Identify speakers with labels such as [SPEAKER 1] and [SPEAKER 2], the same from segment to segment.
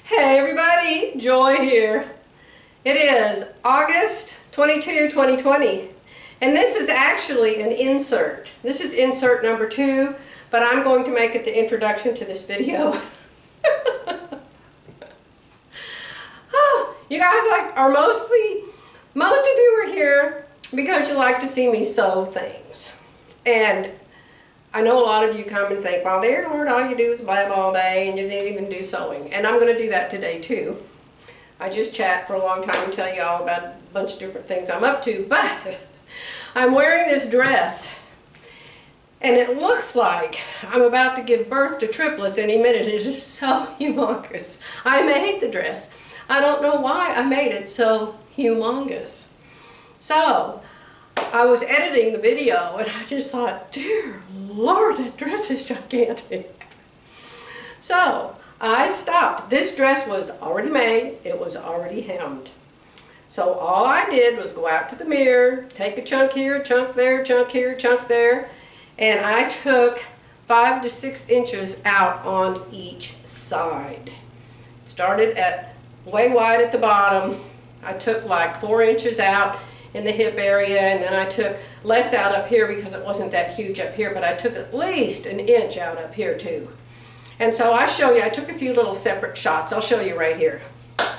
[SPEAKER 1] Hey everybody, Joy here. It is August 22, 2020, and this is actually an insert. This is insert number 2, but I'm going to make it the introduction to this video. Oh, you guys are most of you are here because you like to see me sew things. And I know a lot of you come and think, well, dear Lord, all you do is blab all day and you didn't even do sewing. And I'm going to do that today too. I just chat for a long time and tell you all about a bunch of different things I'm up to. But I'm wearing this dress and it looks like I'm about to give birth to triplets any minute. It is so humongous. I made the dress. I don't know why I made it so humongous. So I was editing the video and I just thought, dear Lord, that dress is gigantic. So I stopped. This dress was already made. It was already hemmed. So all I did was go out to the mirror, take a chunk here, a chunk there, a chunk here, a chunk there, and I took 5 to 6 inches out on each side. Started at way wide at the bottom. I took like 4 inches out in the hip area, and then I took less out up here because it wasn't that huge up here, but I took at least an inch out up here too. And so I took a few little separate shots. I'll show you right here. I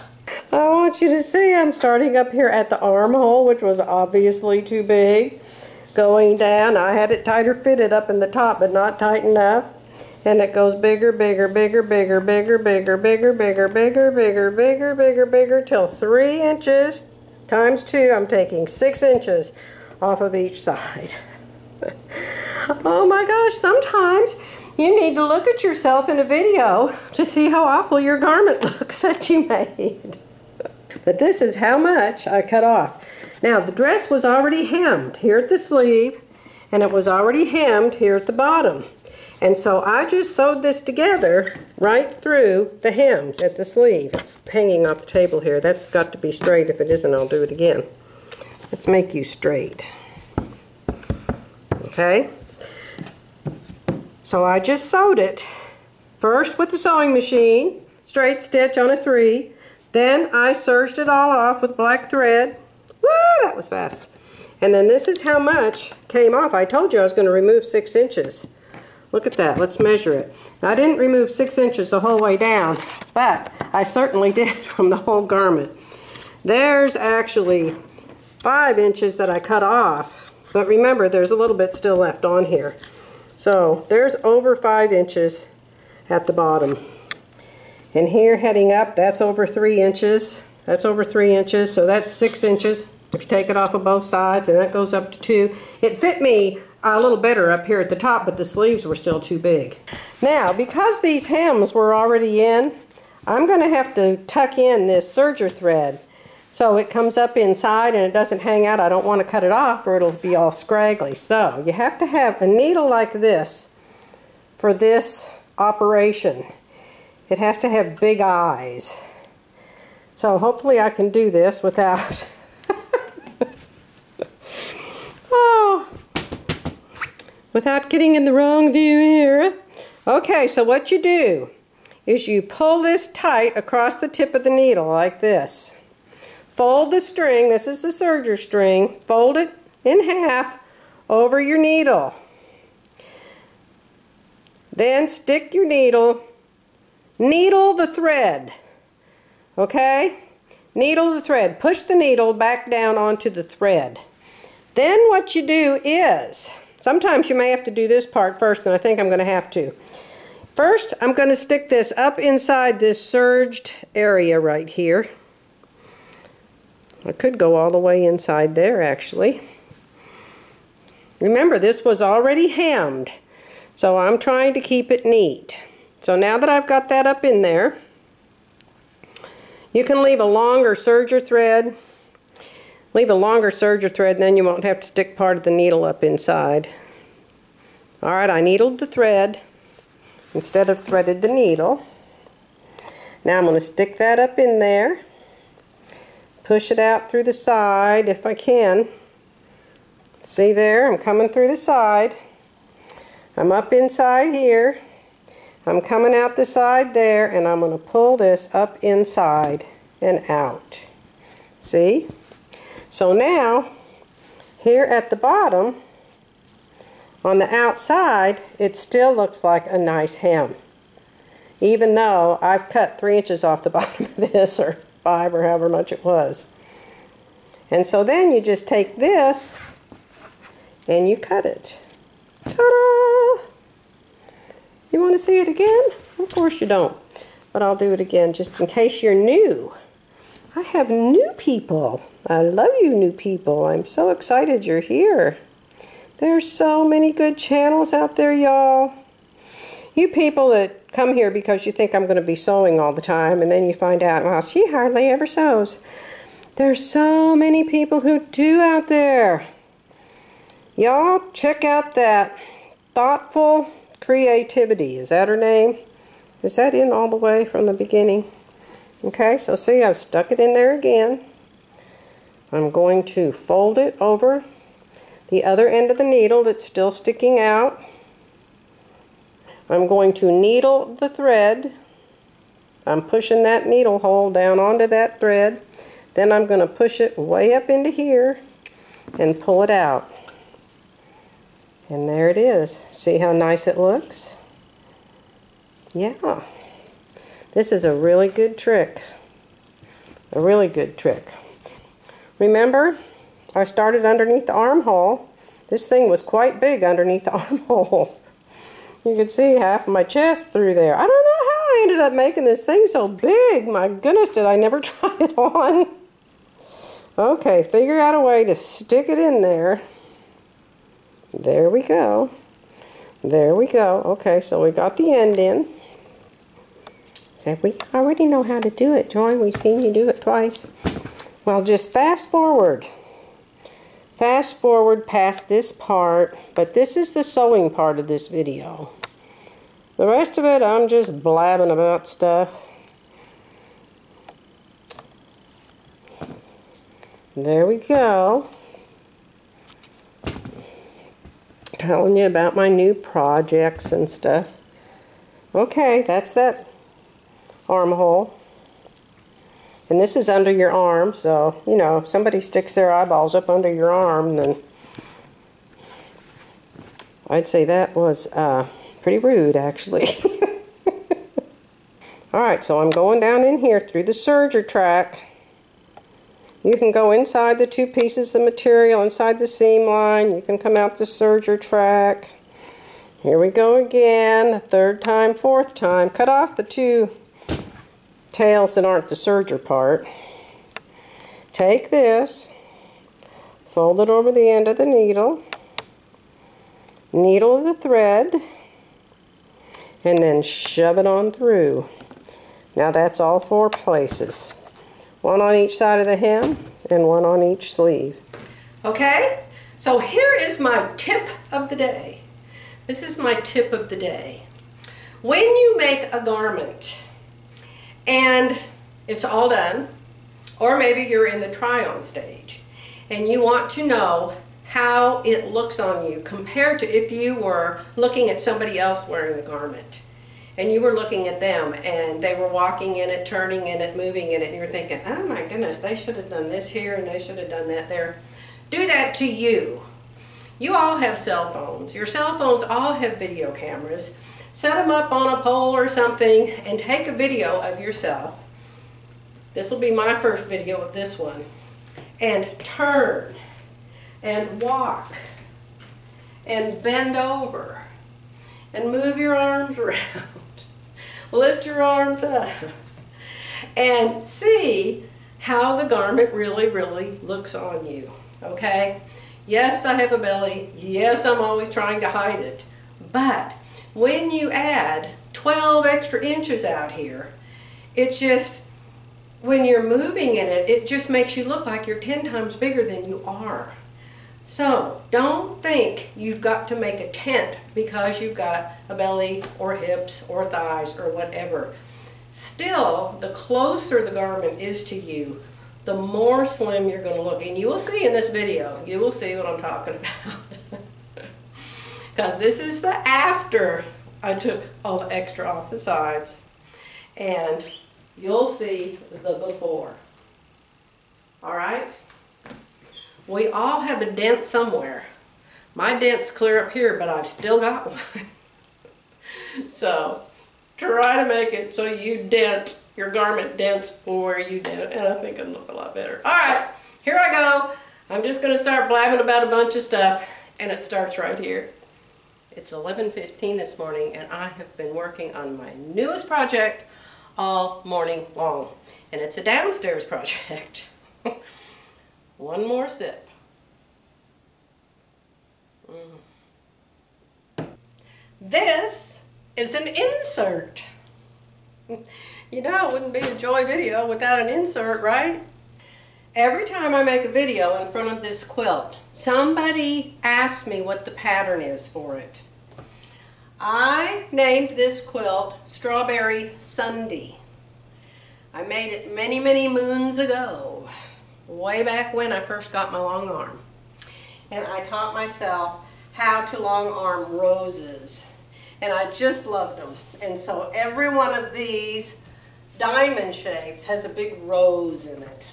[SPEAKER 1] want you to see I'm starting up here at the armhole, which was obviously too big. Going down, I had it tighter fitted up in the top, but not tight enough. And it goes bigger, bigger, bigger, bigger, bigger, bigger, bigger, bigger, bigger, bigger, bigger, bigger, bigger, till 3 inches. Times 2, I'm taking 6 inches off of each side. Oh my gosh, sometimes you need to look at yourself in a video to see how awful your garment looks that you made. But this is how much I cut off. Now the dress was already hemmed here at the sleeve, and it was already hemmed here at the bottom. And so I just sewed this together right through the hems at the sleeve. It's hanging off the table here. That's got to be straight. If it isn't, I'll do it again. Let's make you straight. Okay? So I just sewed it first with the sewing machine, straight stitch on a 3. Then I serged it all off with black thread. Woo, that was fast. And then this is how much came off. I told you I was going to remove 6 inches. Look at that. Let's measure it. Now, I didn't remove 6 inches the whole way down, but I certainly did from the whole garment. There's actually 5 inches that I cut off, but remember, there's a little bit still left on here. So there's over 5 inches at the bottom. And here heading up, that's over 3 inches. That's over 3 inches, so that's 6 inches if you take it off of both sides, and that goes up to 2. It fit me a little better up here at the top, but the sleeves were still too big. Now, because these hems were already in, I'm going to have to tuck in this serger thread so it comes up inside and it doesn't hang out. I don't want to cut it off or it'll be all scraggly. So you have to have a needle like this for this operation. It has to have big eyes. So hopefully I can do this without without getting in the wrong view here. Okay, so what you do is you pull this tight across the tip of the needle like this. Fold the string, this is the serger string, fold it in half over your needle. Then stick your needle, needle the thread, okay? Needle the thread, push the needle back down onto the thread. Then what you do is, sometimes you may have to do this part first, and I think I'm going to have to. First, I'm going to stick this up inside this serged area right here. I could go all the way inside there, actually. Remember, this was already hemmed, so I'm trying to keep it neat. So now that I've got that up in there, you can leave a longer serger thread. Leave a longer serger thread, and then you won't have to stick part of the needle up inside. Alright, I needled the thread instead of threaded the needle. Now I'm going to stick that up in there. Push it out through the side if I can. See there? I'm coming through the side. I'm up inside here. I'm coming out the side there, and I'm going to pull this up inside and out. See? So now, here at the bottom, on the outside, it still looks like a nice hem. Even though I've cut 3 inches off the bottom of this, or 5, or however much it was. And so then you just take this and you cut it. Ta-da! You want to see it again? Of course you don't. But I'll do it again just in case you're new. I have new people. I love you new people. I'm so excited you're here. There's so many good channels out there, y'all. You people that come here because you think I'm going to be sewing all the time, and then you find out, well, she hardly ever sews. There's so many people who do out there. Y'all, check out that Thoughtful Creativity. Is that her name? Is that in all the way from the beginning? Okay, so see, I've stuck it in there again. I'm going to fold it over the other end of the needle that's still sticking out. I'm going to needle the thread. I'm pushing that needle hole down onto that thread. Then I'm going to push it way up into here and pull it out. And there it is. See how nice it looks? Yeah. This is a really good trick. A really good trick. Remember, I started underneath the armhole. This thing was quite big underneath the armhole. You can see half of my chest through there. I don't know how I ended up making this thing so big. My goodness, did I never try it on. Okay, figure out a way to stick it in there. There we go. There we go. Okay, so we got the end in. So we already know how to do it, Joy. We've seen you do it twice. Well, just fast forward. Fast forward past this part, but this is the sewing part of this video. The rest of it, I'm just blabbing about stuff. There we go. Telling you about my new projects and stuff. Okay, that's that armhole. And this is under your arm, so, you know, if somebody sticks their eyeballs up under your arm, then I'd say that was pretty rude, actually. Alright, so I'm going down in here through the serger track. You can go inside the 2 pieces of material, inside the seam line. You can come out the serger track. Here we go again, the 3rd time, 4th time. Cut off the 2 tails that aren't the serger part. Take this, fold it over the end of the needle, needle the thread, and then shove it on through. Now that's all 4 places. 1 on each side of the hem and 1 on each sleeve. Okay, so here is my tip of the day. This is my tip of the day. When you make a garment and it's all done, or maybe you're in the try-on stage and you want to know how it looks on you compared to if you were looking at somebody else wearing the garment and you were looking at them and they were walking in it, turning in it, moving in it, and you're thinking, oh my goodness, they should have done this here and they should have done that there. Do that to you. You all have cell phones. Your cell phones all have video cameras. Set them up on a pole or something and take a video of yourself. This will be my first video of this one. And turn and walk and bend over and move your arms around. Lift your arms up and see how the garment really looks on you. Okay? Yes, I have a belly. Yes, I'm always trying to hide it. But when you add 12 extra inches out here, it's just, when you're moving in it, it just makes you look like you're 10 times bigger than you are. So don't think you've got to make a tent because you've got a belly or hips or thighs or whatever. Still, the closer the garment is to you, the more slim you're going to look. And you will see in this video, you will see what I'm talking about. Because this is the after I took all the extra off the sides, and you'll see the before. All right? We all have a dent somewhere. My dent's clear up here, but I've still got one. So try to make it so you dent, your garment dents where you dent, and I think it'll look a lot better. All right, here I go. I'm just going to start blabbing about a bunch of stuff, and it starts right here. It's 11:15 this morning, and I have been working on my newest project all morning long, and it's a downstairs project. One more sip. This is an insert. You know, it wouldn't be a Joy video without an insert, right? Every time I make a video in front of this quilt, somebody asks me what the pattern is for it. I named this quilt Strawberry Sundae. I made it many, many moons ago, way back when I first got my long arm. And I taught myself how to long arm roses. And I just loved them. And so every one of these diamond shapes has a big rose in it.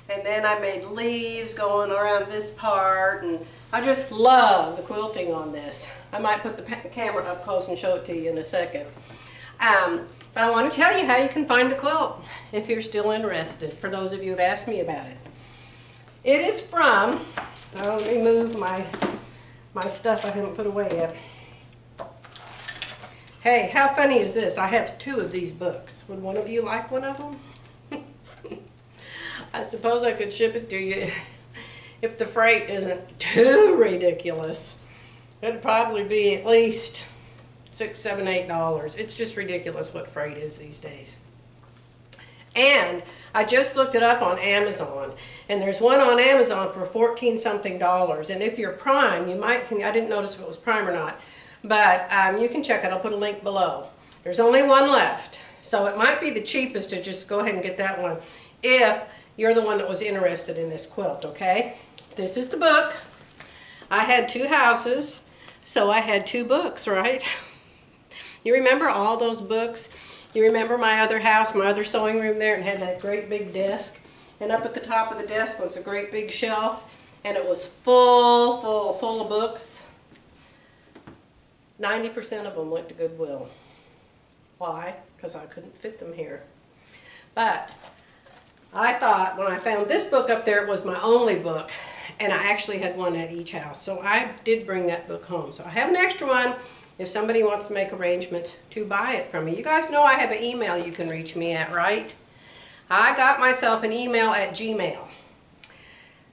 [SPEAKER 1] And then I made leaves going around this part, and I just love the quilting on this. I might put the camera up close and show it to you in a second. But I want to tell you how you can find the quilt if you're still interested, for those of you who have asked me about it. It is from, let me move my stuff I haven't put away yet. Hey, how funny is this? I have 2 of these books. Would one of you like one of them? I suppose I could ship it to you if the freight isn't too ridiculous. It'd probably be at least $6, $7, $8. It's just ridiculous what freight is these days. And I just looked it up on Amazon, and there's one on Amazon for 14-something dollars. And if you're Prime, you might, I didn't notice if it was Prime or not, but you can check it. I'll put a link below. There's only one left, so it might be the cheapest to just go ahead and get that one if you're the one that was interested in this quilt, okay? This is the book. I had 2 houses, so I had 2 books, right? You remember all those books? You remember my other house, my other sewing room there, and had that great big desk? And up at the top of the desk was a great big shelf, and it was full of books. 90% of them went to Goodwill. Why? Because I couldn't fit them here. But I thought when I found this book up there, it was my only book, and I actually had one at each house. So I did bring that book home. So I have an extra one if somebody wants to make arrangements to buy it from me. You guys know I have an email you can reach me at, right? I got myself an email at Gmail.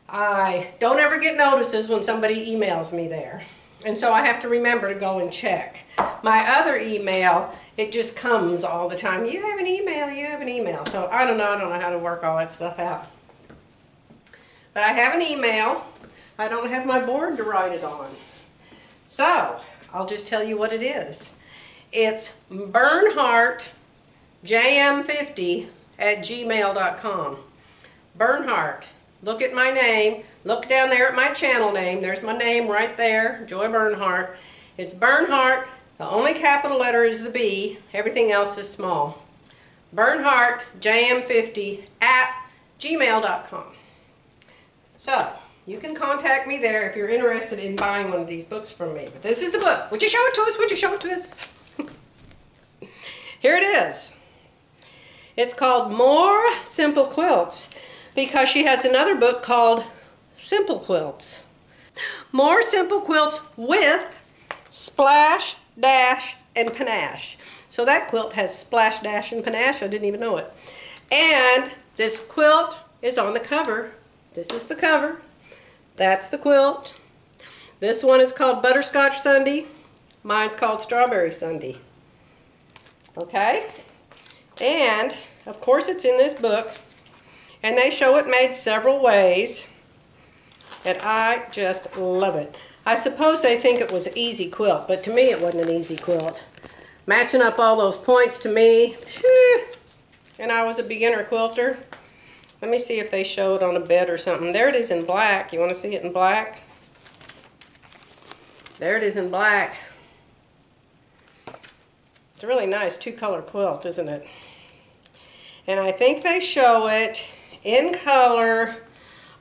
[SPEAKER 1] I don't ever get notices when somebody emails me there. And so I have to remember to go and check. My other email, it just comes all the time. You have an email, you have an email. So I don't know how to work all that stuff out. But I have an email. I don't have my board to write it on. So I'll just tell you what it is. It's Bernhardt jm50@gmail.com. Bernhardt. Look at my name. Look down there at my channel name. There's my name right there, Joy Bernhardt. It's Bernhardt. The only capital letter is the B. Everything else is small. Bernhardt jm50@gmail.com. So you can contact me there if you're interested in buying one of these books from me. But this is the book. Would you show it to us? Would you show it to us? Here it is. It's called More Simple Quilts, because she has another book called Simple Quilts. More Simple Quilts with Splash, Dash, and Panache. So that quilt has splash, dash, and panache. I didn't even know it. And this quilt is on the cover. This is the cover. That's the quilt. This one is called Butterscotch Sundae. Mine's called Strawberry Sundae. Okay? And, of course, it's in this book. And they show it made several ways. And I just love it. I suppose they think it was an easy quilt, but to me it wasn't an easy quilt. Matching up all those points to me, whew, and I was a beginner quilter. Let me see if they show it on a bed or something. There it is in black. You want to see it in black? There it is in black. It's a really nice two-color quilt, isn't it? And I think they show it in color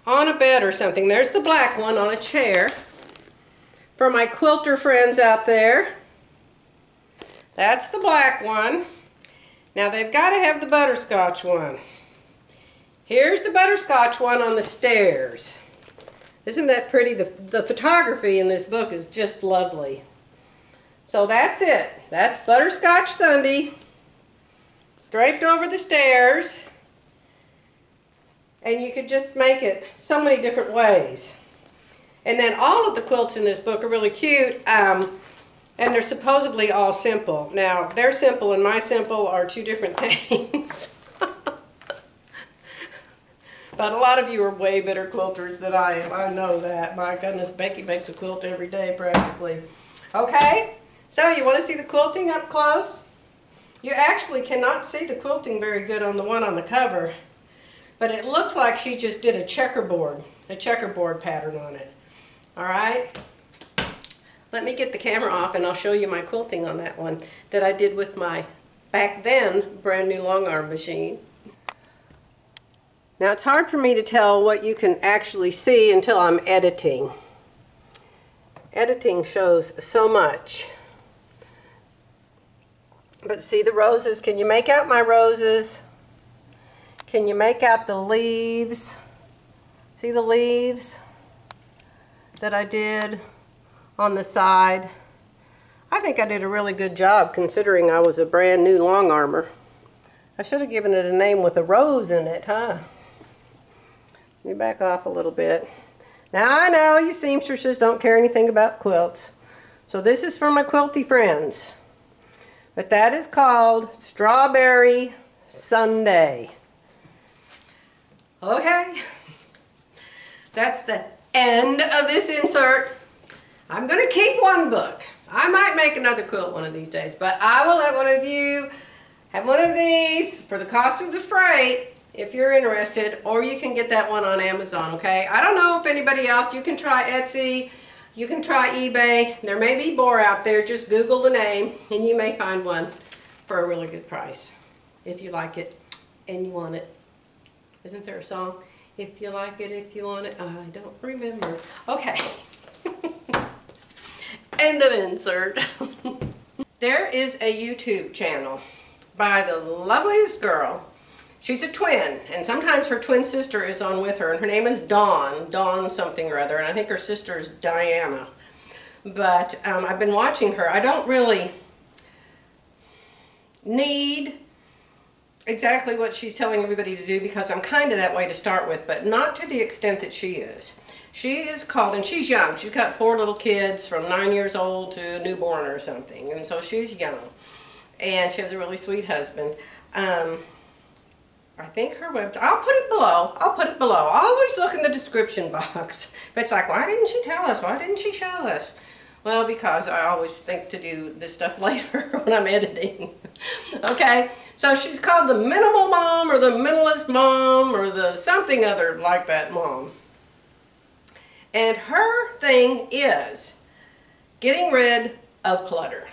[SPEAKER 1] on a bed or something. There's the black one on a chair. For my quilter friends out there, that's the black one. Now they've got to have the butterscotch one. Here's the butterscotch one on the stairs. Isn't that pretty? The photography in this book is just lovely. So that's it. That's Butterscotch Sundae, draped over the stairs. And you could just make it so many different ways. And then all of the quilts in this book are really cute, and they're supposedly all simple. Now, their simple and my simple are two different things. But a lot of you are way better quilters than I am. I know that. My goodness, Becky makes a quilt every day practically. Okay, so you want to see the quilting up close? You actually cannot see the quilting very good on the one on the cover, but it looks like she just did a checkerboard pattern on it. All right, let me get the camera off and I'll show you my quilting on that one that I did with my, back then, brand new long arm machine. Now it's hard for me to tell what you can actually see until I'm editing. Editing shows so much. But see the roses? Can you make out my roses? Can you make out the leaves? See the leaves that I did on the side? I think I did a really good job considering I was a brand new long armer. I should have given it a name with a rose in it, huh? Let me back off a little bit. Now I know you seamstresses don't care anything about quilts. So this is for my quilty friends. But that is called Strawberry Sundae. Okay. That's the end of this insert. I'm going to keep one book. I might make another quilt one of these days, but I will let one of you have one of these for the cost of the freight if you're interested, or you can get that one on Amazon, okay? I don't know if anybody else, you can try Etsy, you can try eBay. There may be more out there. Just Google the name and you may find one for a really good price if you like it and you want it. Isn't there a song? If you like it, if you want it, I don't remember. Okay. End of insert. There is a YouTube channel by the loveliest girl. She's a twin, and sometimes her twin sister is on with her, and her name is Dawn something or other, and I think her sister is Diana. But I've been watching her. I don't really need exactly what she's telling everybody to do because I'm kind of that way to start with, but not to the extent that she is. She is called, and she's young. She's got 4 little kids from 9 years old to a newborn or something, and so she's young. And she has a really sweet husband. I think her website, I'll put it below. I'll put it below. Always look in the description box. But it's like, why didn't she tell us? Why didn't she show us? Well, because I always think to do this stuff later when I'm editing. Okay, so she's called the Minimal Mom or the Minimalist Mom or the something other like that mom. And her thing is getting rid of clutter.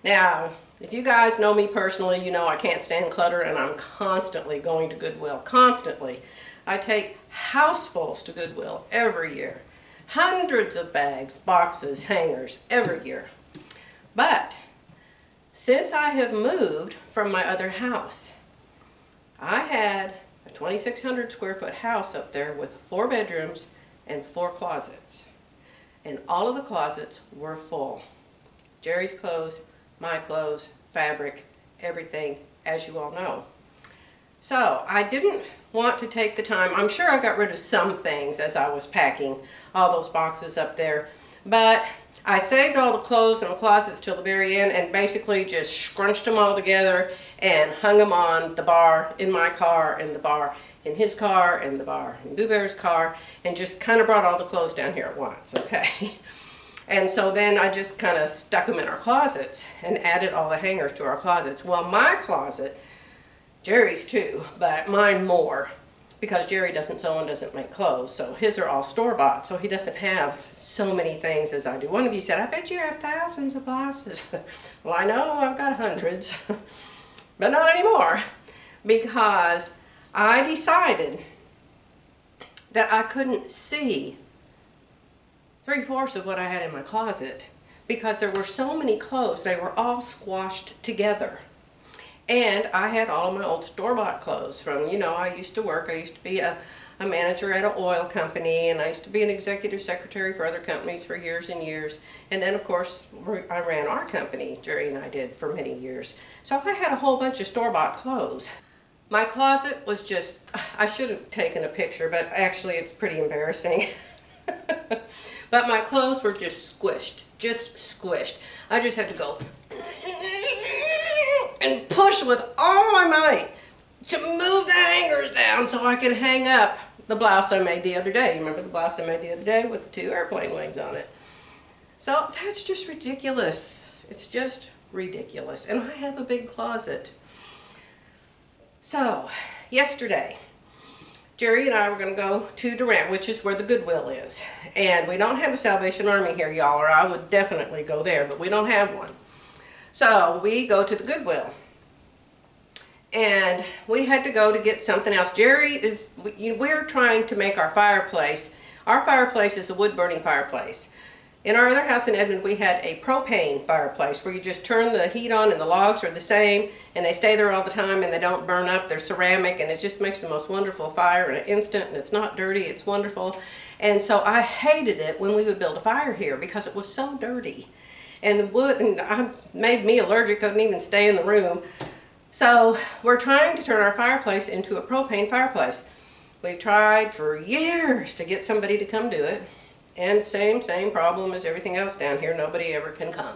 [SPEAKER 1] Now, if you guys know me personally, you know I can't stand clutter and I'm constantly going to Goodwill. Constantly. I take housefuls to Goodwill every year. Hundreds of bags, boxes, hangers every year. But since I have moved from my other house, I had a 2,600 square foot house up there with 4 bedrooms and 4 closets. And all of the closets were full. Jerry's clothes, my clothes, fabric, everything, as you all know. So I didn't want to take the time. I'm sure I got rid of some things as I was packing all those boxes up there, but I saved all the clothes in the closets till the very end and basically just scrunched them all together and hung them on the bar in my car and the bar in his car and the bar in Boo Bear's car, and just kind of brought all the clothes down here at once, okay? And so then I just kind of stuck them in our closets and added all the hangers to our closets. Well, my closet, Jerry's too, but mine more, because Jerry doesn't sew and doesn't make clothes, so his are all store-bought, so he doesn't have so many things as I do. One of you said, I bet you have thousands of blouses. Well, I know I've got hundreds, but not anymore, because I decided that I couldn't see 3/4 of what I had in my closet because there were so many clothes. They were all squashed together. And I had all of my old store-bought clothes from, you know, I used to be a manager at an oil company, and I used to be an executive secretary for other companies for years and years. And then, of course, I ran our company, Jerry and I did, for many years. So I had a whole bunch of store-bought clothes. My closet was just, I should have taken a picture, but actually it's pretty embarrassing. But my clothes were just squished. I just had to go and push with all my might to move the hangers down so I could hang up the blouse I made the other day. You remember the blouse I made the other day with the 2 airplane wings on it? So that's just ridiculous. It's just ridiculous. And I have a big closet. So yesterday, Jerry and I were going to go to Durant, which is where the Goodwill is. And we don't have a Salvation Army here, y'all, or I would definitely go there, but we don't have one. So we go to the Goodwill. And we had to go to get something else. We're trying to make our fireplace. Our fireplace is a wood-burning fireplace. In our other house in Edmond, we had a propane fireplace where you just turn the heat on and the logs are the same and they stay there all the time and they don't burn up. They're ceramic and it just makes the most wonderful fire in an instant, and it's not dirty, it's wonderful. And so I hated it when we would build a fire here because it was so dirty. And the wood, and it made me allergic, couldn't even stay in the room. So we're trying to turn our fireplace into a propane fireplace. We've tried for years to get somebody to come do it. And same problem as everything else down here. Nobody ever can come.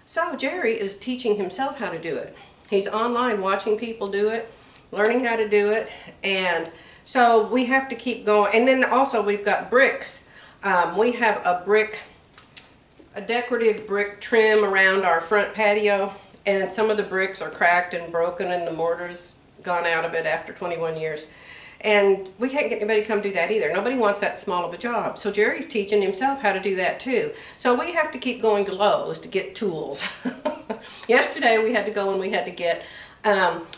[SPEAKER 1] So Jerry is teaching himself how to do it. He's online watching people do it, learning how to do it. And so we have to keep going. And then also we've got bricks. We have a decorative brick trim around our front patio. And some of the bricks are cracked and broken and the mortar's gone out of it after 21 years. And we can't get anybody to come do that either. Nobody wants that small of a job. So Jerry's teaching himself how to do that too. So we have to keep going to Lowe's to get tools. Yesterday we had to go and we had to get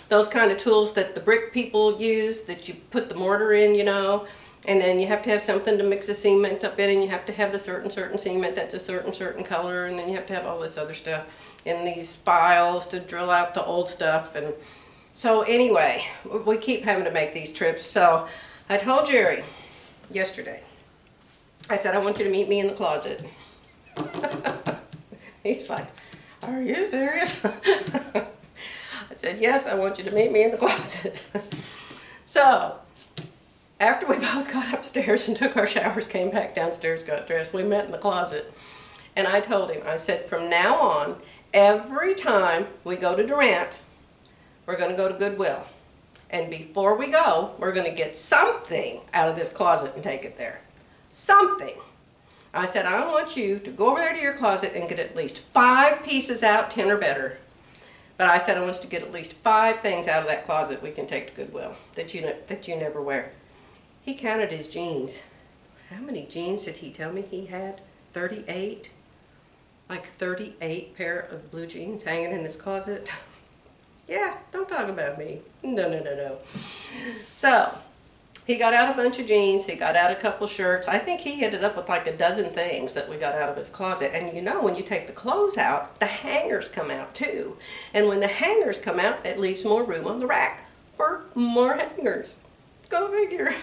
[SPEAKER 1] those kind of tools that the brick people use, that you put the mortar in, you know. And then you have to have something to mix the cement up in, and you have to have the certain cement that's a certain color, and then you have to have all this other stuff in these files to drill out the old stuff. And so anyway, we keep having to make these trips. So I told Jerry yesterday, I said, I want you to meet me in the closet. He's like, are you serious? I said, yes, I want you to meet me in the closet. So after we both got upstairs and took our showers, came back downstairs, got dressed, we met in the closet. And I told him, I said, from now on, every time we go to Durant, we're going to go to Goodwill. And before we go, we're going to get something out of this closet and take it there. Something. I said, I want you to go over there to your closet and get at least 5 pieces out, 10 or better. But I said, I want you to get at least 5 things out of that closet we can take to Goodwill that you never wear. He counted his jeans. How many jeans did he tell me he had? 38? Like 38 pair of blue jeans hanging in his closet. Yeah, don't talk about me. No. So, he got out a bunch of jeans, he got out a couple shirts. I think he ended up with like a dozen things that we got out of his closet. And you know, when you take the clothes out, the hangers come out too. And when the hangers come out, it leaves more room on the rack for more hangers. Go figure.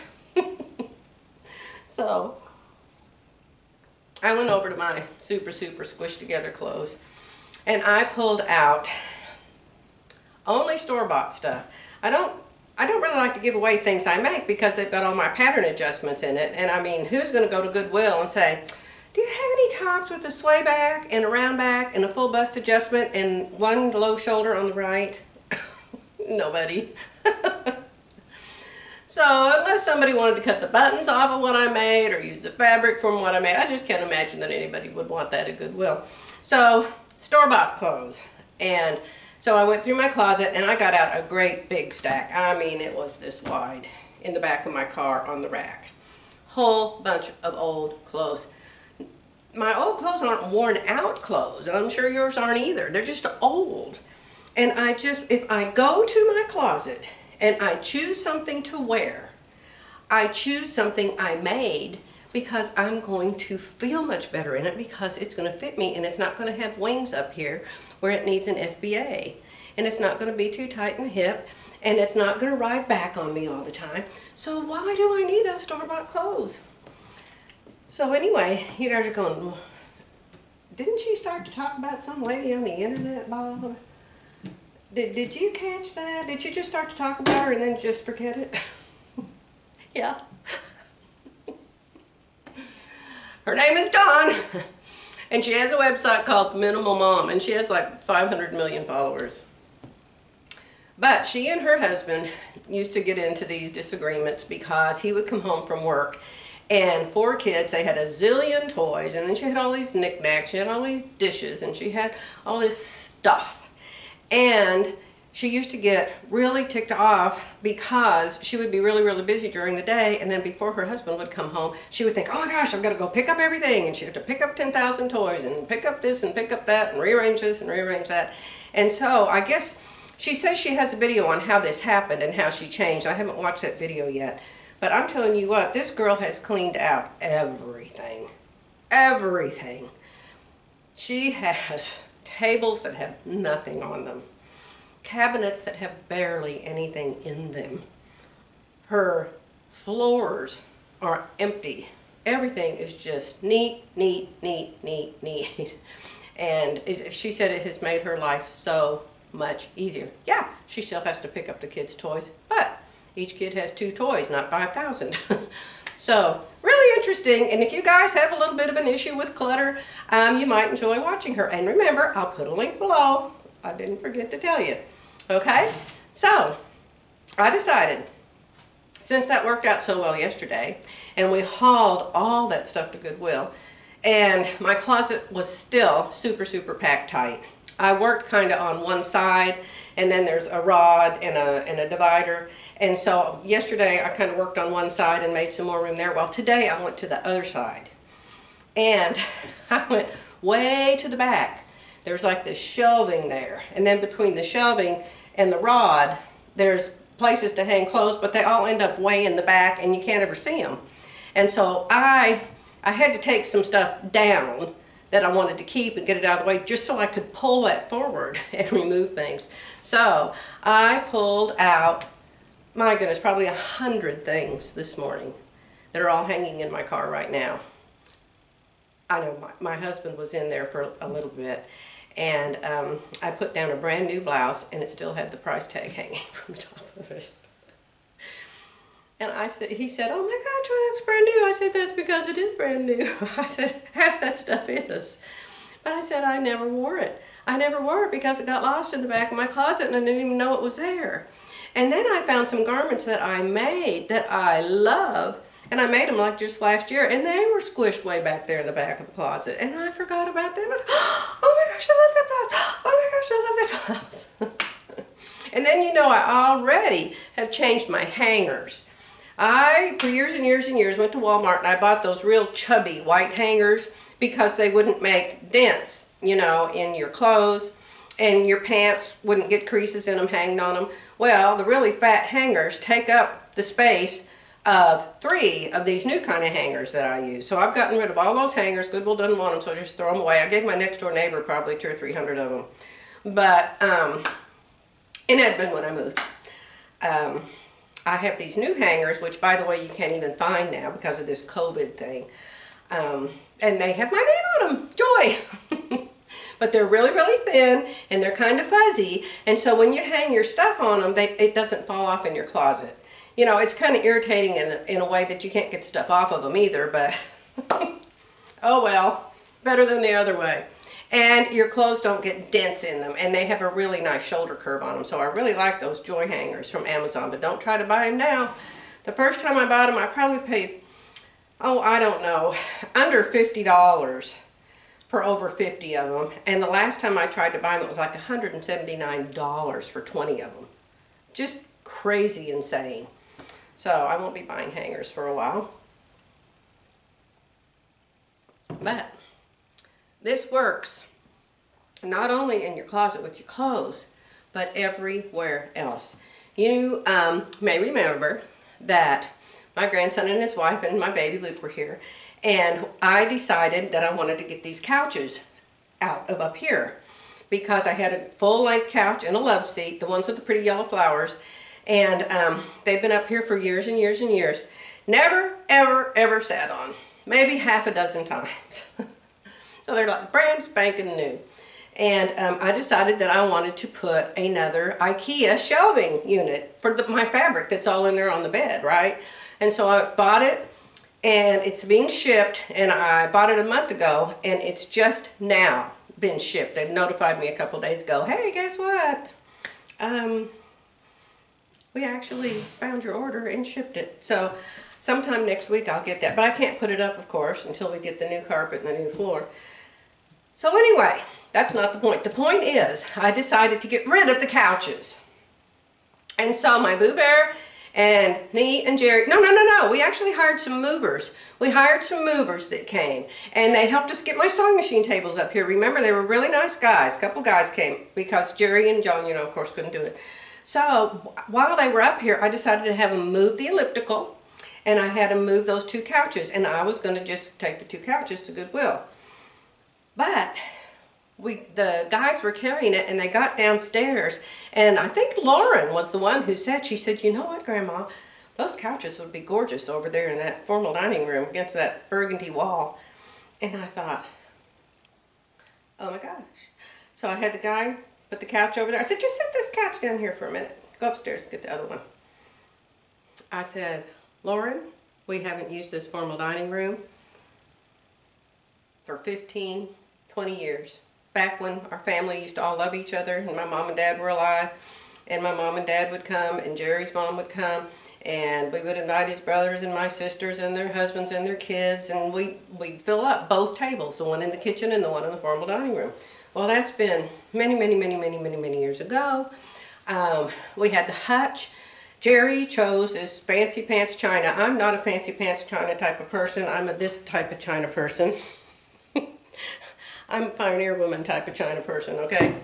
[SPEAKER 1] So, I went over to my super squished together clothes and I pulled out only store-bought stuff. I don't really like to give away things I make because they've got all my pattern adjustments in it. And I mean, who's going to go to Goodwill and say, do you have any tops with a sway back and a round back and a full bust adjustment and one low shoulder on the right? Nobody. So unless somebody wanted to cut the buttons off of what I made or use the fabric from what I made, I just can't imagine that anybody would want that at Goodwill. So store-bought clothes. And so I went through my closet and I got out a great big stack. I mean, it was this wide. in the back of my car on the rack. Whole bunch of old clothes. My old clothes aren't worn out clothes. I'm sure yours aren't either. They're just old. And if I go to my closet and I choose something to wear, I choose something I made because I'm going to feel much better in it because it's going to fit me and it's not going to have wings up here where it needs an FBA. And it's not going to be too tight in the hip and it's not going to ride back on me all the time. So why do I need those store-bought clothes? So anyway, you guys are going, didn't she start to talk about some lady on the internet, Bob? Did you catch that? Did you just start to talk about her and then just forget it? Yeah. Her name is Dawn, and she has a website called Minimal Mom, and she has like 500 million followers. But she and her husband used to get into these disagreements because he would come home from work and 4 kids, they had a zillion toys, and then she had all these knickknacks, she had all these dishes, and she had all this stuff. And she used to get really ticked off because she would be really, really busy during the day, and then before her husband would come home, she would think, oh my gosh, I've got to go pick up everything, and she'd have to pick up 10,000 toys, and pick up this, and pick up that, and rearrange this, and rearrange that. And so, I guess, she says she has a video on how this happened and how she changed. I haven't watched that video yet. But I'm telling you what, this girl has cleaned out everything. Everything. She has tables that have nothing on them. Cabinets that have barely anything in them. Her floors are empty. Everything is just neat, neat, neat, neat, neat. And she said it has made her life so much easier. Yeah, she still has to pick up the kids' toys, but each kid has 2 toys, not 5,000. So, really interesting. And if you guys have a little bit of an issue with clutter, you might enjoy watching her. And remember, I'll put a link below. I didn't forget to tell you. Okay? So, I decided, since that worked out so well yesterday, and we hauled all that stuff to Goodwill, and my closet was still super, super packed tight. I worked kind of on one side, and then there's a rod and a divider. And so yesterday I kind of worked on one side and made some more room there. Well, today I went to the other side. And I went way to the back. There's like this shelving there. And then between the shelving and the rod, there's places to hang clothes, but they all end up way in the back and you can't ever see them. And so I had to take some stuff down that I wanted to keep and get it out of the way just so I could pull that forward and remove things. So I pulled out, my goodness, probably 100 things this morning that are all hanging in my car right now. I know my husband was in there for a little bit, and I put down a brand new blouse and it still had the price tag hanging from the top of it. And he said, oh my God, Troy, it's brand new. I said, that's because it is brand new. I said, half that stuff is. But I said, I never wore it. I never wore it because it got lost in the back of my closet and I didn't even know it was there. And then I found some garments that I made that I love. And I made them like just last year. And they were squished way back there in the back of the closet. And I forgot about them. Oh my gosh, I love that blouse. Oh my gosh, I love that blouse. And then, you know, I already have changed my hangers. For years and years and years, went to Walmart and I bought those real chubby white hangers because they wouldn't make dents, you know, in your clothes, and your pants wouldn't get creases in them hanging on them. Well, the really fat hangers take up the space of 3 of these new kind of hangers that I use. So I've gotten rid of all those hangers. Goodwill doesn't want them, so I just throw them away. I gave my next door neighbor probably 200 or 300 of them. But in Edmond when I moved. I have these new hangers, which, by the way, you can't even find now because of this COVID thing. And they have my name on them, Joy. But they're really, really thin, and they're kind of fuzzy. And so when you hang your stuff on them, it doesn't fall off in your closet. You know, it's kind of irritating in a way that you can't get stuff off of them either, but oh well, better than the other way. And your clothes don't get dents in them, and they have a really nice shoulder curve on them. So I really like those Joy hangers from Amazon, but don't try to buy them now. The first time I bought them, I probably paid, oh, I don't know, under $50 for over 50 of them. And the last time I tried to buy them, it was like $179 for 20 of them. Just crazy insane. So I won't be buying hangers for a while. But this works not only in your closet with your clothes, but everywhere else. You may remember that my grandson and his wife and my baby Luke were here, and I decided that I wanted to get these couches out of up here because I had a full-length couch and a love seat, the ones with the pretty yellow flowers, and they've been up here for years and years and years. Never, ever, ever sat on. Maybe half a dozen times. So they're like brand spanking new. And I decided that I wanted to put another IKEA shelving unit for my fabric that's all in there on the bed, right? And so I bought it, and it's being shipped, and I bought it a month ago, and it's just now been shipped. They notified me a couple days ago, hey, guess what? We actually found your order and shipped it. So sometime next week I'll get that, but I can't put it up, of course, until we get the new carpet and the new floor. So anyway, that's not the point. The point is, I decided to get rid of the couches. And so my Boo Bear and me and Jerry, no, we actually hired some movers. We hired some movers that came, and they helped us get my sewing machine tables up here. Remember, they were really nice guys. A couple guys came because Jerry and John, of course, couldn't do it. So while they were up here, I decided to have them move the elliptical, and I had them move those two couches, and I was going to just take the two couches to Goodwill. But the guys were carrying it, and they got downstairs, and I think Lauren was the one who said, she said, you know what, Grandma, those couches would be gorgeous over there in that formal dining room against that burgundy wall. And I thought, oh my gosh. So I had the guy put the couch over there. I said, just sit this couch down here for a minute. Go upstairs and get the other one. I said, Lauren, we haven't used this formal dining room for 15, 20 years. Back when our family used to all love each other and my mom and dad were alive, and my mom and dad would come and Jerry's mom would come, and we would invite his brothers and my sisters and their husbands and their kids, and we'd fill up both tables, the one in the kitchen and the one in the formal dining room. Well, that's been many years ago. We had the hutch. Jerry chose this fancy pants china. I'm not a fancy pants china type of person. I'm a this type of china person. I'm a pioneer woman type of china person, okay?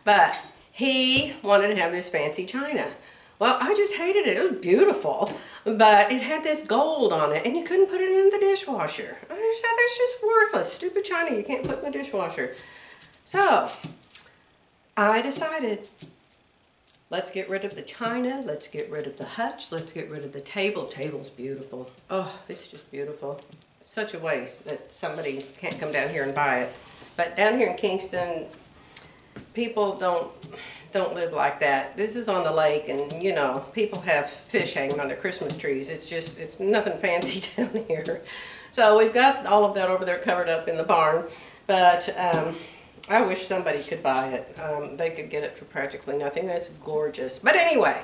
[SPEAKER 1] But he wanted to have this fancy china. Well, I just hated it. It was beautiful, but it had this gold on it, and you couldn't put it in the dishwasher. I just said, that's just worthless. Stupid china you can't put in the dishwasher. So I decided, let's get rid of the china, let's get rid of the hutch, let's get rid of the table. Table's beautiful. Oh, it's just beautiful. It's such a waste that somebody can't come down here and buy it. But down here in Kingston, people don't live like that. This is on the lake, and people have fish hanging on their Christmas trees. It's nothing fancy down here. So we've got all of that over there covered up in the barn, but I wish somebody could buy it. They could get it for practically nothing. It's gorgeous. But anyway,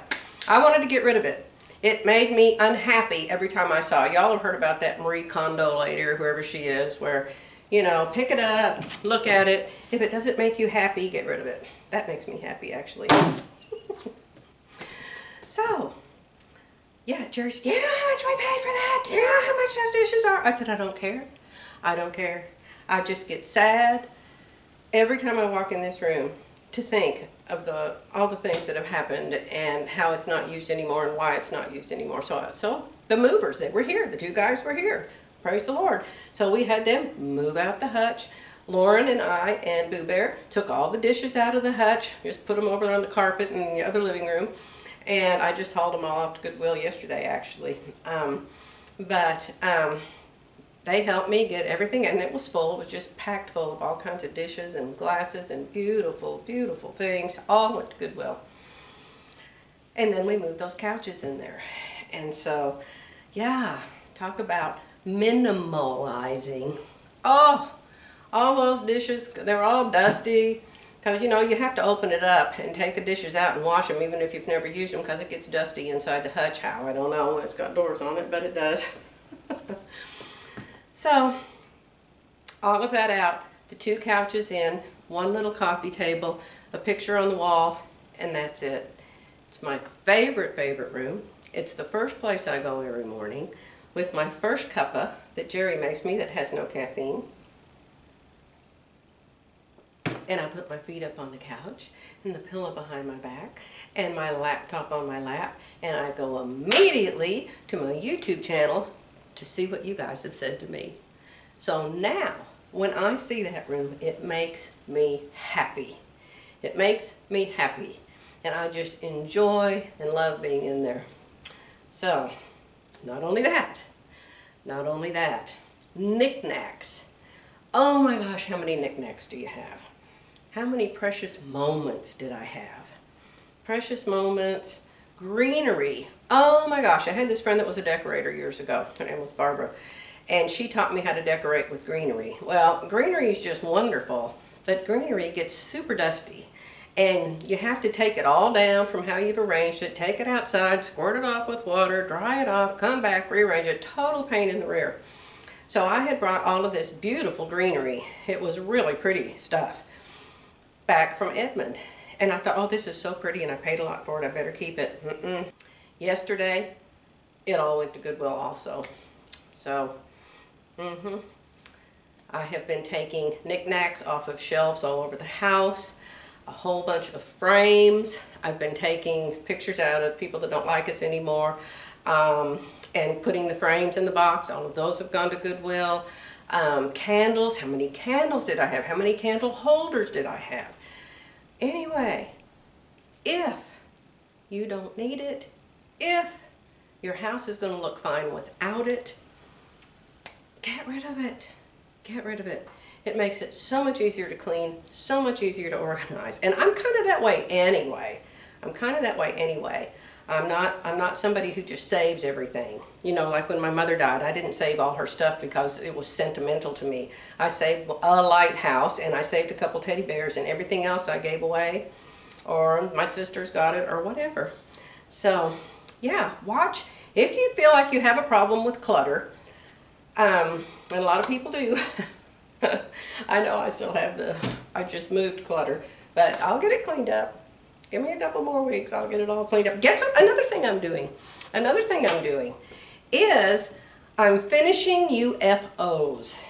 [SPEAKER 1] I wanted to get rid of it. It made me unhappy every time I saw it. Y'all have heard about that Marie Kondo lady or whoever she is, where, pick it up, look at it. If it doesn't make you happy, get rid of it. That makes me happy, actually. So, yeah, Jerry said, do you know how much we paid for that? Do you know how much those dishes are? I said, I don't care. I don't care. I just get sad every time I walk in this room to think of all the things that have happened and how it's not used anymore and why it's not used anymore. So the movers, they were here. The two guys were here. Praise the Lord. So we had them move out the hutch. Lauren and I and Boo Bear took all the dishes out of the hutch, just put them over on the carpet in the other living room, and I just hauled them all off to Goodwill yesterday, actually. They helped me get everything, and it was full. It was just packed full of all kinds of dishes and glasses and beautiful, beautiful things. All went to Goodwill. And then we moved those couches in there. And so, yeah, talk about minimalizing. Oh, all those dishes, they're all dusty. Because, you have to open it up and take the dishes out and wash them, even if you've never used them, because it gets dusty inside the hutch. How? I don't know. It's got doors on it, but it does. So, all of that out, the two couches in, one little coffee table, a picture on the wall, and that's it. It's my favorite room. It's the first place I go every morning with my first cuppa that Jerry makes me that has no caffeine. And I put my feet up on the couch and the pillow behind my back and my laptop on my lap, and I go immediately to my YouTube channel to see what you guys have said to me. So now, when I see that room, it makes me happy. It makes me happy. And I just enjoy and love being in there. So, not only that, knickknacks. Oh my gosh, how many knickknacks do you have? How many precious moments did I have? Precious moments, greenery. Oh my gosh, I had this friend that was a decorator years ago. Her name was Barbara. And she taught me how to decorate with greenery. Well, greenery is just wonderful, but greenery gets super dusty. And you have to take it all down from how you've arranged it, take it outside, squirt it off with water, dry it off, come back, rearrange it. Total pain in the rear. So I had brought all of this beautiful greenery. It was really pretty stuff back from Edmond. And I thought, oh, this is so pretty and I paid a lot for it. I better keep it. Yesterday, it all went to Goodwill also. So, I have been taking knickknacks off of shelves all over the house. A whole bunch of frames. I've been taking pictures out of people that don't like us anymore and putting the frames in the box. All of those have gone to Goodwill. Candles. How many candles did I have? How many candle holders did I have? Anyway, if you don't need it, if your house is going to look fine without it, get rid of it. Get rid of it. It makes it so much easier to clean, so much easier to organize. And I'm kind of that way anyway. I'm not somebody who just saves everything. You know, like when my mother died, I didn't save all her stuff because it was sentimental to me. I saved a lighthouse and I saved a couple teddy bears, and everything else I gave away, or my sisters got it, or whatever. So, yeah, watch. If you feel like you have a problem with clutter, and a lot of people do, I know I still have I just moved clutter, but I'll get it cleaned up. Give me a couple more weeks, I'll get it all cleaned up. Guess what? Another thing I'm doing is I'm finishing UFOs.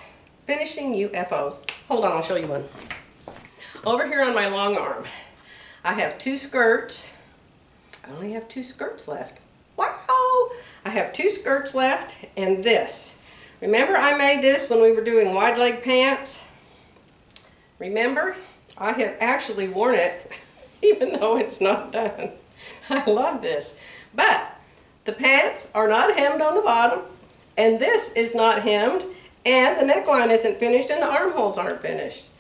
[SPEAKER 1] Hold on, I'll show you one. Over here on my long arm, I have 2 skirts. I only have 2 skirts left. Wow! I have 2 skirts left, and this. Remember I made this when we were doing wide leg pants? Remember? I have actually worn it even though it's not done. I love this. But the pants are not hemmed on the bottom, and this is not hemmed, and the neckline isn't finished, and the armholes aren't finished.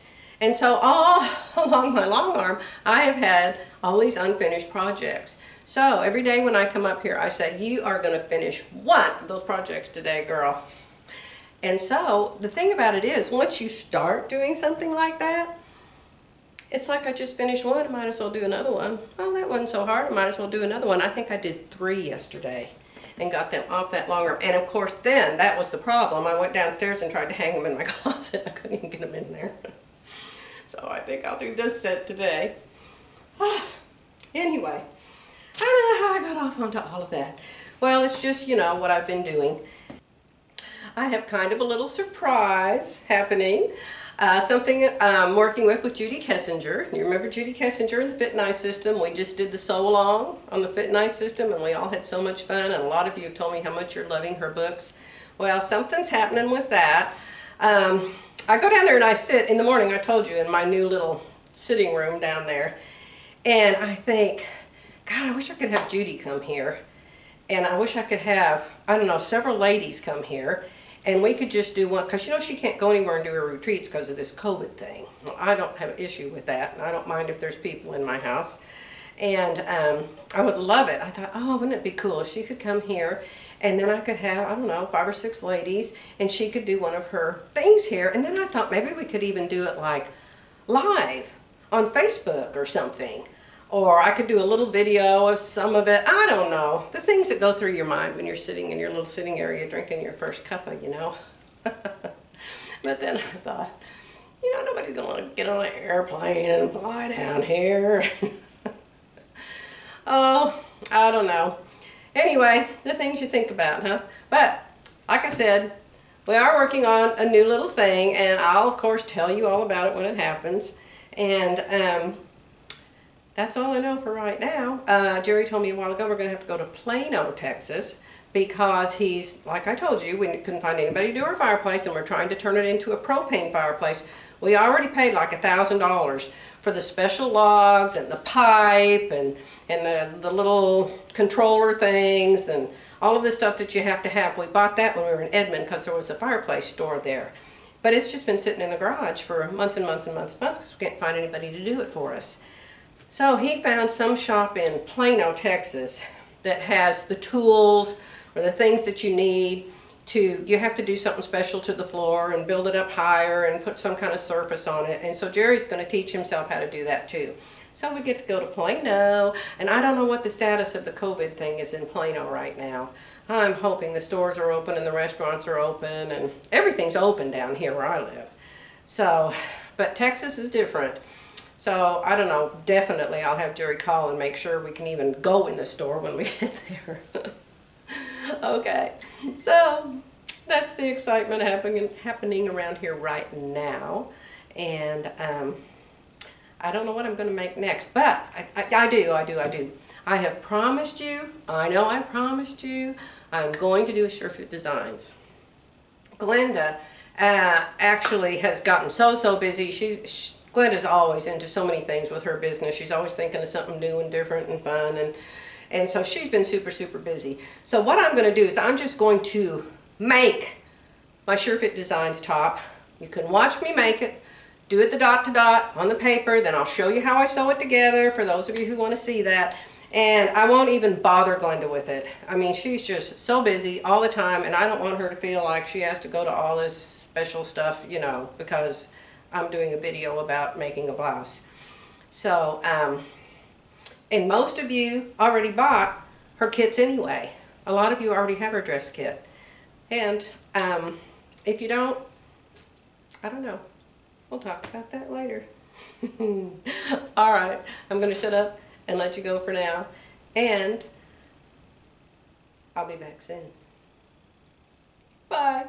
[SPEAKER 1] And so all along my long arm, I have had all these unfinished projects. So every day when I come up here, I say, you are going to finish one of those projects today, girl. And so the thing about it is, once you start doing something like that, it's like I just finished one, I might as well do another one. Oh, that wasn't so hard, I might as well do another one. I think I did 3 yesterday and got them off that long arm. And of course then, that was the problem. I went downstairs and tried to hang them in my closet. I couldn't even get them in there. So I think I'll do this set today. Anyway, I don't know how I got off onto all of that. Well, it's just, you know, what I've been doing. I have kind of a little surprise happening. Something I'm working with Judy Kessinger. You remember Judy Kessinger and the Fit Nice system? We just did the sew along on the Fit Nice system, and we all had so much fun, and a lot of you have told me how much you're loving her books. Well, something's happening with that. I go down there and I sit in the morning, I told you, in my new little sitting room down there, and I think, God, I wish I could have Judy come here, and I wish I could have, I don't know, several ladies come here, and we could just do one, because you know she can't go anywhere and do her retreats because of this COVID thing. Well, I don't have an issue with that, and I don't mind if there's people in my house. And I would love it. I thought, oh, wouldn't it be cool if she could come here, and then I could have, I don't know, 5 or 6 ladies, and she could do one of her things here. And then I thought maybe we could even do it like live on Facebook or something. Or I could do a little video of some of it. I don't know. The things that go through your mind when you're sitting in your little sitting area drinking your first cuppa, you know. But then I thought, you know, nobody's going to get on an airplane and fly down here. Oh, I don't know. Anyway, the things you think about, huh? But, like I said, we are working on a new little thing, and I'll, of course, tell you all about it when it happens. And that's all I know for right now. Jerry told me a while ago we're going to have to go to Plano, Texas, because he's, like I told you, we couldn't find anybody to do our fireplace, and we're trying to turn it into a propane fireplace. We already paid like $1,000 for the special logs and the pipe and the little controller things and all of the stuff that you have to have. We bought that when we were in Edmond because there was a fireplace store there. But it's just been sitting in the garage for months and months and months and months because we can't find anybody to do it for us. So he found some shop in Plano, Texas that has the tools or the things that you need to, you have to do something special to the floor and build it up higher and put some kind of surface on it. And so Jerry's going to teach himself how to do that too. So we get to go to Plano, and I don't know what the status of the COVID thing is in Plano right now. I'm hoping the stores are open and the restaurants are open and everything's open down here where I live. So, but Texas is different. So, I don't know, definitely I'll have Jerry call and make sure we can even go in the store when we get there. Okay, so that's the excitement happening around here right now. And I don't know what I'm going to make next, but I do. I have promised you, I know I promised you, I'm going to do a Surefoot Designs. Glenda actually has gotten so busy. Glenda's always into so many things with her business. She's always thinking of something new and different and fun, and so she's been super busy. So what I'm going to do is I'm just going to make my Surefoot Designs top. You can watch me make it. Do it the dot to dot on the paper, then I'll show you how I sew it together for those of you who want to see that. And I won't even bother Glenda with it. I mean, she's just so busy all the time, and I don't want her to feel like she has to go to all this special stuff, you know, because I'm doing a video about making a blouse. So, and most of you already bought her kits anyway. A lot of you already have her dress kit. And if you don't, I don't know. We'll talk about that later. All right, I'm going to shut up and let you go for now. And I'll be back soon. Bye.